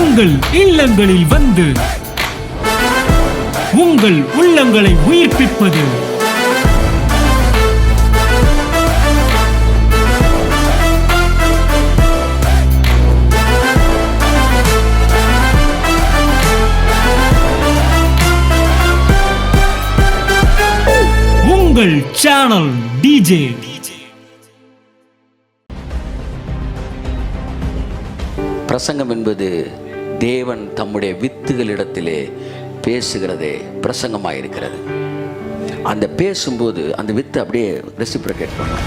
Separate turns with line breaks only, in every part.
உங்கள் இல்லங்களில் வந்து உங்கள் உள்ளங்களை உயிர்ப்பிப்பது உங்கள் சேனல் டிஜே.
பிரசங்கம் என்பது தேவன் தம்முடைய வித்துகளிடத்திலே பேசுகிறதே பிரசங்கமாயிருக்கிறது. அந்த பேசும்போது அந்த வித்து அப்படியே ரெசிப்ரோகேட் பண்ணும்.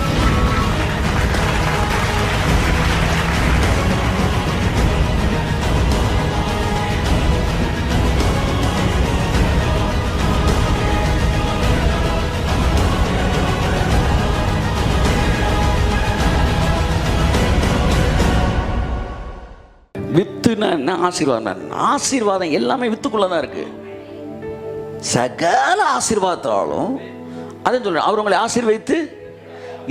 வித்துனா என்ன? ஆசீர்வாதம். ஆசீர்வாதம் எல்லாமே வித்துக்குள்ள தான் இருக்கு. சகல ஆசீர்வாதத்தாலும் அதை சொல்றேன், அவர் உங்களை ஆசீர்வதித்து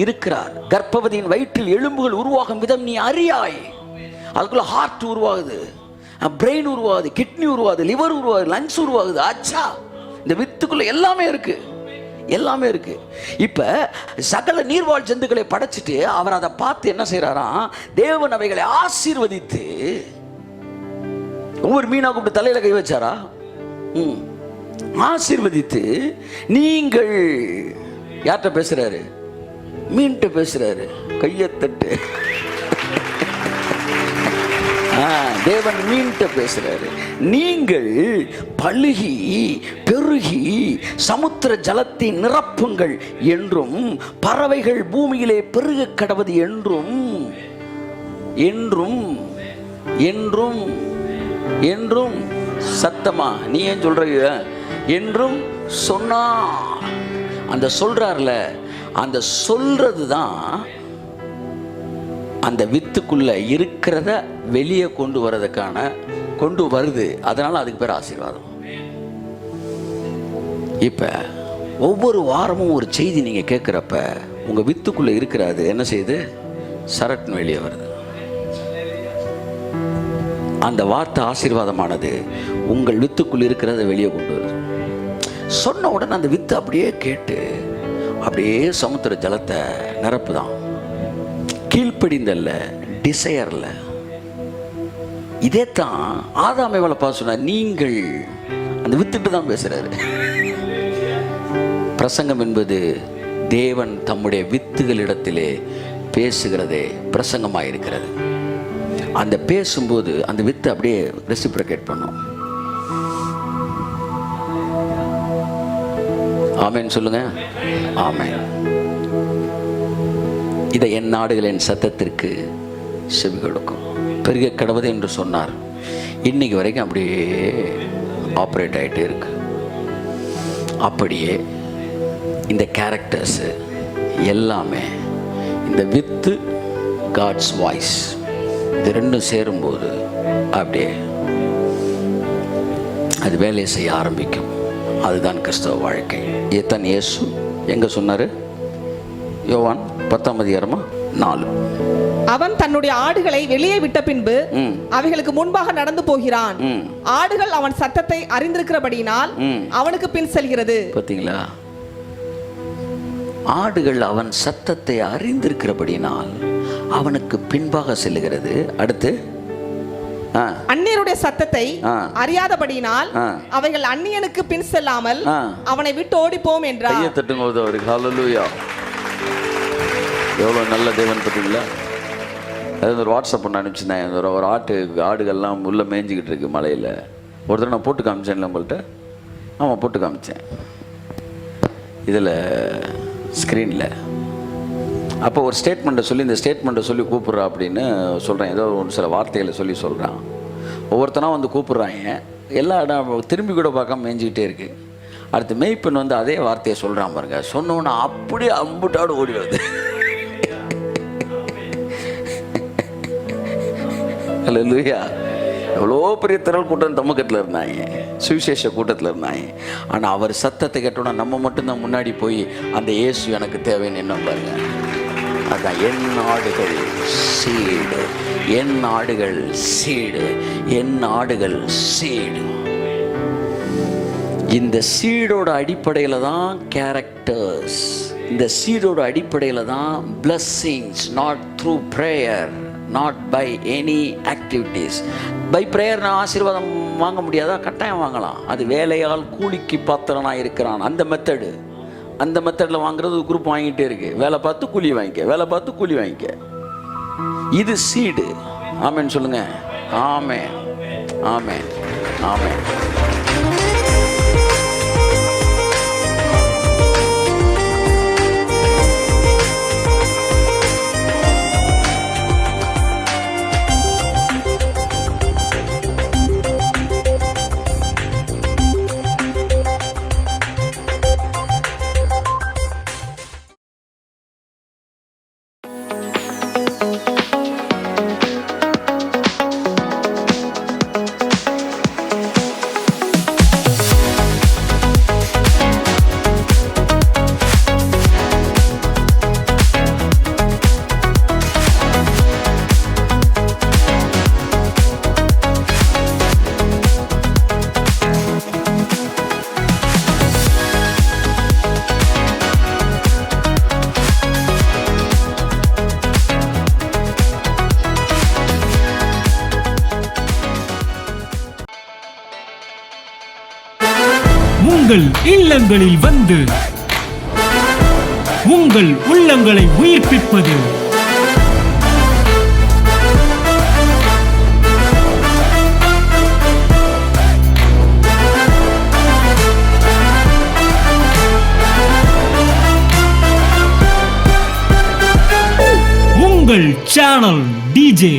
இருக்கிறார். கர்ப்பவதியின் வயிற்றில் எலும்புகள் உருவாகும் விதம் நீ அறியாய். அதுக்குள்ள ஹார்ட் உருவாகுது, பிரெயின் உருவாகுது, கிட்னி உருவாகுது, லிவர் உருவாகுது, லங்ஸ் உருவாகுது. ஆச்சா, இந்த வித்துக்குள்ள எல்லாமே இருக்கு, எல்லாமே இருக்கு. இப்ப சகல நீர்வாழ் ஜந்துக்களை படைச்சிட்டு அவர் அதை பார்த்து என்ன செய்யறாராம், தேவன் அவைகளை ஆசீர்வதித்து ஒவ்வொரு மீனா கூப்பிட்டு தலையில கை வச்சாரா? ஆசீர்வதித்து நீங்கள் யார்கிட்ட பேசுறாரு? மீன்கிட்ட பேசுறாரு. கையத்தட்டு. தேவன் மீன்கிட்ட பேசுறாரு. நீங்கள் பழுகி பெருகி சமுத்திர ஜலத்தை நிரப்புங்கள் என்றும் பறவைகள் பூமியிலே பெருக கடவது என்றும் என்றும் என்றும் என்றும் சத்தமா நீ ஏன் சொல்ற? என்றும் சொன்னா. அந்த சொல்றார்ல, அந்த சொல்றது தான் அந்த வித்துக்குள்ள இருக்கிறத வெளியே கொண்டு வரதுக்கான கொண்டு வருது. அதனால அதுக்கு பேர் ஆசீர்வாதம். இப்ப ஒவ்வொரு வாரமும் ஒரு செய்தி நீங்க கேட்கிறப்ப உங்க வித்துக்குள்ள இருக்கிறது என்ன செய்யுது? சரட்னு வெளியே வருது. அந்த வார்த்தை ஆசீர்வாதமானது உங்கள் வித்துக்குள் இருக்கிறத வெளியே கொண்டு வருது. சொன்ன உடனே அந்த வித்து அப்படியே கேட்டு அப்படியே சமுத்திர ஜலத்தை நிரப்புதான். கீழ்ப்படிந்தல்ல, டிசையர்ல. இதே தான் ஆதாமை வளப்பா சொன்ன. நீங்கள் அந்த வித்துட்டு தான் பேசுறாரு. பிரசங்கம் என்பது தேவன் தம்முடைய வித்துகளிடத்திலே பேசுகிறதே பிரசங்கமாயிருக்கிறது. அந்த பேசும்போது அந்த வித்து அப்படியே ரெசிப்ரோகேட் பண்ணும். ஆமென் சொல்லுங்க. ஆமென். இதை என் நாடுகளின் சத்தத்திற்கு செவி கொடுக்கும். பெருக கடவுது என்று சொன்னார். இன்னைக்கு வரைக்கும் அப்படியே ஆப்ரேட் ஆகிட்டே இருக்கு. அப்படியே இந்த கேரக்டர்ஸ் எல்லாமே இந்த வித்து காட்ஸ் வாய்ஸ் இது ரெண்டும் சேரும்போது அப்படியே அது வேலையை செய்ய ஆரம்பிக்கும். அதுதான் கிறிஸ்தவ வாழ்க்கை. இதைத்தான் இயேசு எங்க சொன்னாரு? யோவான் 10:4.
அவன் தன்னுடைய ஆடுகளை வெளியே விட்ட பின்பு அவைகளுக்கு முன்பாக நடந்து போகிறான். ஆடுகள் அவன் சத்தத்தை அறிந்திருக்கிறபடியினால் அவனுக்கு பின் செல்கிறது.
பார்த்தீங்களா? ஆடுகள் அவன் சத்தத்தை அறிந்திருக்கிறபடியினால் அவனுக்கு பின்பாக செல்லுகிறது. அடுத்து
அந்நியருடைய சத்தத்தை அறியாதபடியினால் அவைகள் அந்நியனுக்கு பின் செல்லாமல் அவனை விட்டு ஓடிப்போம் என்றார்.
கையை தட்டும்போது அவருக்கு ஹல்லேலூயா. எவ்வளவு நல்ல தேவன் பார்த்தீங்களா? அதாவது ஒரு வாட்ஸ்அப் ஒன்று அனுப்பிச்சிருந்தேன். ஒரு ஆடுகள்லாம் உள்ள மேய்ஞ்சிக்கிட்டு இருக்கு மலையில். ஒருத்தர் நான் போட்டு காமிச்சேன்ல உங்கள்கிட்ட. ஆமாம், போட்டு காமிச்சேன் இதில் ஸ்க்ரீனில். அப்போ ஒரு ஸ்டேட்மெண்ட்டை சொல்லி இந்த ஸ்டேட்மெண்ட்டை சொல்லி கூப்பிட்றா அப்படின்னு சொல்கிறேன். ஏதோ ஒரு சில வார்த்தைகளை சொல்லி சொல்கிறான். ஒவ்வொருத்தனா வந்து கூப்பிட்றாங்க. எல்லா இடம் திரும்பி கூட பார்க்காம மேய்ஞ்சிக்கிட்டே இருக்கு. அடுத்து மெய்ப்பெண் வந்து அதே வார்த்தையை சொல்கிறான் பாருங்க. சொன்னோன்னா அப்படியே அம்புட்டாடு ஓடி வருது. அல்லேலூயா. எவ்வளோ பெரிய திரள் கூட்டம் தம்மக்கத்தில் இருந்தாங்க, சுவிசேஷ கூட்டத்தில் இருந்தாங்க. ஆனால் அவர் சத்தத்தை கேட்டோன்னா நம்ம மட்டும்தான் முன்னாடி போய் அந்த இயேசு எனக்கு தேவைன்னு என்ன பாருங்க. அதான் என் ஆடுகள் சீடு, என் ஆடுகள் சீடு, என் ஆடுகள் சீடு. இந்த சீடோட அடிப்படையில் தான் கேரக்டர்ஸ், இந்த சீடோட அடிப்படையில் தான் blessings, not through prayer, not by any activities. By prayer நான் ஆசீர்வாதம் வாங்க முடியாதா? கட்டாயம் வாங்கலாம். அது வேலையால் கூலிக்கு பாத்திரனாக இருக்கிறான். அந்த மெத்தடு, அந்த மெத்தடில் வாங்குறது குரூப் வாங்கிட்டே இருக்கு. வேலை பார்த்து கூலி வாங்கிக்க, வேலை பார்த்து கூலி வாங்கிக்க. இது சீடு. ஆமேன் சொல்லுங்க. ஆமேன், ஆமேன், ஆமேன்.
உங்கள் இல்லங்களில் வந்து உங்கள் உள்ளங்களை உயிர்ப்பிப்பது உங்கள் சேனல் டிஜே.